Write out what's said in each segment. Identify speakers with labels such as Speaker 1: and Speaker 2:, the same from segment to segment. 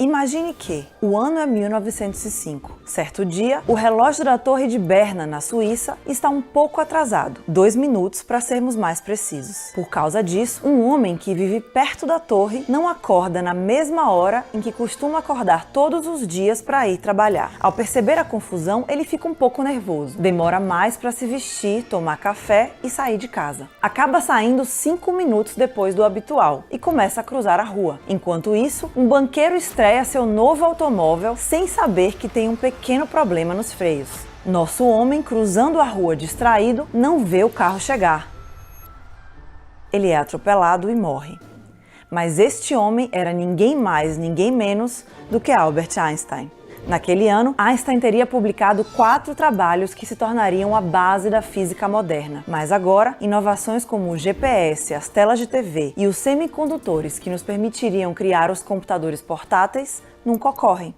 Speaker 1: Imagine que o ano é 1905. Certo dia, o relógio da Torre de Berna, na Suíça, está um pouco atrasado, 2 minutos para sermos mais precisos. Por causa disso, um homem que vive perto da torre não acorda na mesma hora em que costuma acordar todos os dias para ir trabalhar. Ao perceber a confusão, ele fica um pouco nervoso, demora mais para se vestir, tomar café e sair de casa. Acaba saindo 5 minutos depois do habitual e começa a cruzar a rua. Enquanto isso, um banqueiro estreia seu novo automóvel sem saber que tem um pequeno problema nos freios. Nosso homem, cruzando a rua distraído, não vê o carro chegar. Ele é atropelado e morre. Mas este homem era ninguém mais, ninguém menos do que Albert Einstein. Naquele ano, Einstein teria publicado 4 trabalhos que se tornariam a base da física moderna. Mas agora, inovações como o GPS, as telas de TV e os semicondutores que nos permitiriam criar os computadores portáteis nunca ocorrem.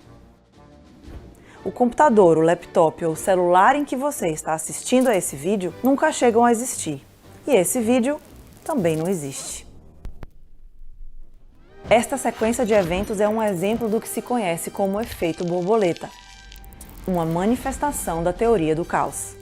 Speaker 1: O computador, o laptop ou o celular em que você está assistindo a esse vídeo nunca chegam a existir. E esse vídeo também não existe. Esta sequência de eventos é um exemplo do que se conhece como efeito borboleta, uma manifestação da teoria do caos.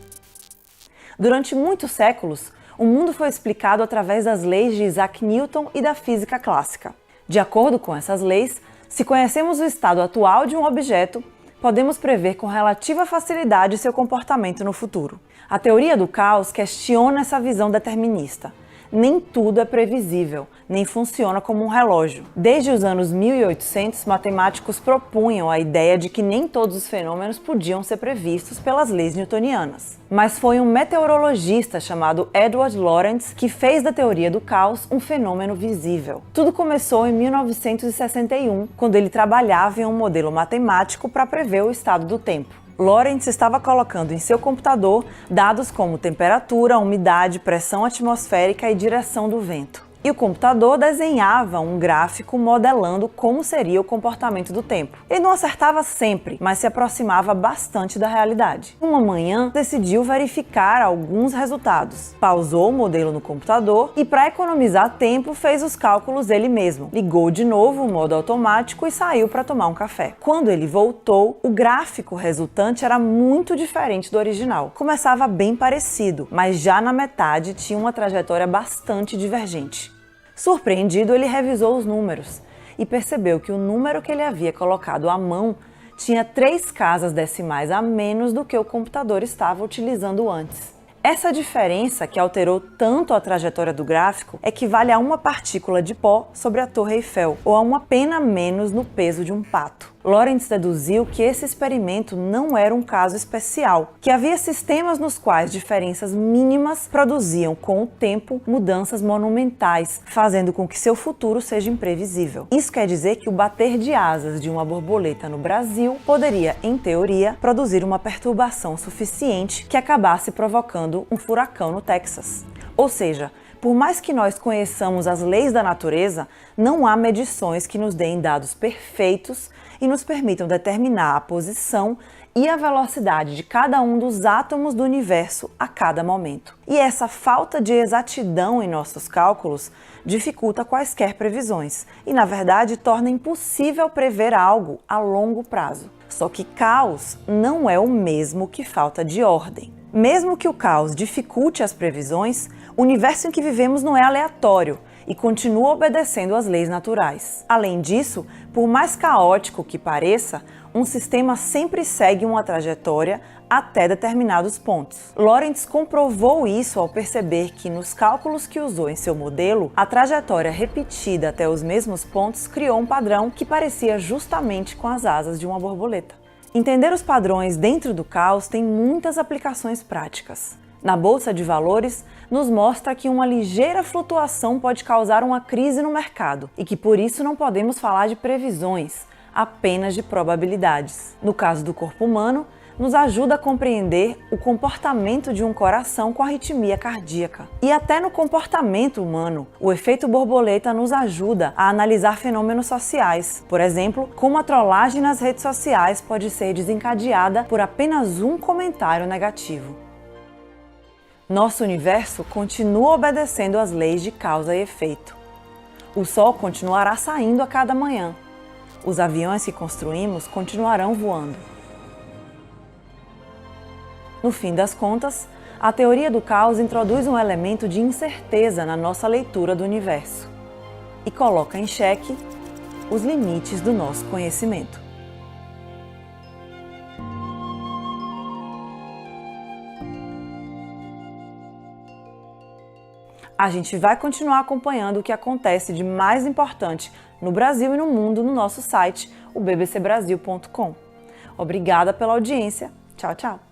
Speaker 1: Durante muitos séculos, o mundo foi explicado através das leis de Isaac Newton e da física clássica. De acordo com essas leis, se conhecemos o estado atual de um objeto, podemos prever com relativa facilidade seu comportamento no futuro. A teoria do caos questiona essa visão determinista. Nem tudo é previsível, nem funciona como um relógio. Desde os anos 1800, matemáticos propunham a ideia de que nem todos os fenômenos podiam ser previstos pelas leis newtonianas. Mas foi um meteorologista chamado Edward Lorenz que fez da teoria do caos um fenômeno visível. Tudo começou em 1961, quando ele trabalhava em um modelo matemático para prever o estado do tempo. Lorenz estava colocando em seu computador dados como temperatura, umidade, pressão atmosférica e direção do vento. E o computador desenhava um gráfico modelando como seria o comportamento do tempo. Ele não acertava sempre, mas se aproximava bastante da realidade. Uma manhã, decidiu verificar alguns resultados. Pausou o modelo no computador e, para economizar tempo, fez os cálculos ele mesmo. Ligou de novo o modo automático e saiu para tomar um café. Quando ele voltou, o gráfico resultante era muito diferente do original. Começava bem parecido, mas já na metade tinha uma trajetória bastante divergente. Surpreendido, ele revisou os números e percebeu que o número que ele havia colocado à mão tinha 3 casas decimais a menos do que o computador estava utilizando antes. Essa diferença, que alterou tanto a trajetória do gráfico, equivale a uma partícula de pó sobre a Torre Eiffel, ou a uma pena a menos no peso de um pato. Lorenz deduziu que esse experimento não era um caso especial, que havia sistemas nos quais diferenças mínimas produziam, com o tempo, mudanças monumentais, fazendo com que seu futuro seja imprevisível. Isso quer dizer que o bater de asas de uma borboleta no Brasil poderia, em teoria, produzir uma perturbação suficiente que acabasse provocando um furacão no Texas. Ou seja, por mais que nós conheçamos as leis da natureza, não há medições que nos deem dados perfeitos e nos permitam determinar a posição e a velocidade de cada um dos átomos do universo a cada momento. E essa falta de exatidão em nossos cálculos dificulta quaisquer previsões e, na verdade, torna impossível prever algo a longo prazo. Só que caos não é o mesmo que falta de ordem. Mesmo que o caos dificulte as previsões, o universo em que vivemos não é aleatório e continua obedecendo às leis naturais. Além disso, por mais caótico que pareça, um sistema sempre segue uma trajetória até determinados pontos. Lorenz comprovou isso ao perceber que, nos cálculos que usou em seu modelo, a trajetória repetida até os mesmos pontos criou um padrão que parecia justamente com as asas de uma borboleta. Entender os padrões dentro do caos tem muitas aplicações práticas. Na Bolsa de Valores, nos mostra que uma ligeira flutuação pode causar uma crise no mercado e que por isso não podemos falar de previsões, apenas de probabilidades. No caso do corpo humano, nos ajuda a compreender o comportamento de um coração com arritmia cardíaca. E até no comportamento humano, o efeito borboleta nos ajuda a analisar fenômenos sociais. Por exemplo, como a trollagem nas redes sociais pode ser desencadeada por apenas um comentário negativo. Nosso universo continua obedecendo às leis de causa e efeito. O Sol continuará saindo a cada manhã. Os aviões que construímos continuarão voando. No fim das contas, a teoria do caos introduz um elemento de incerteza na nossa leitura do universo e coloca em xeque os limites do nosso conhecimento. A gente vai continuar acompanhando o que acontece de mais importante no Brasil e no mundo no nosso site, o bbcbrasil.com. Obrigada pela audiência. Tchau, tchau!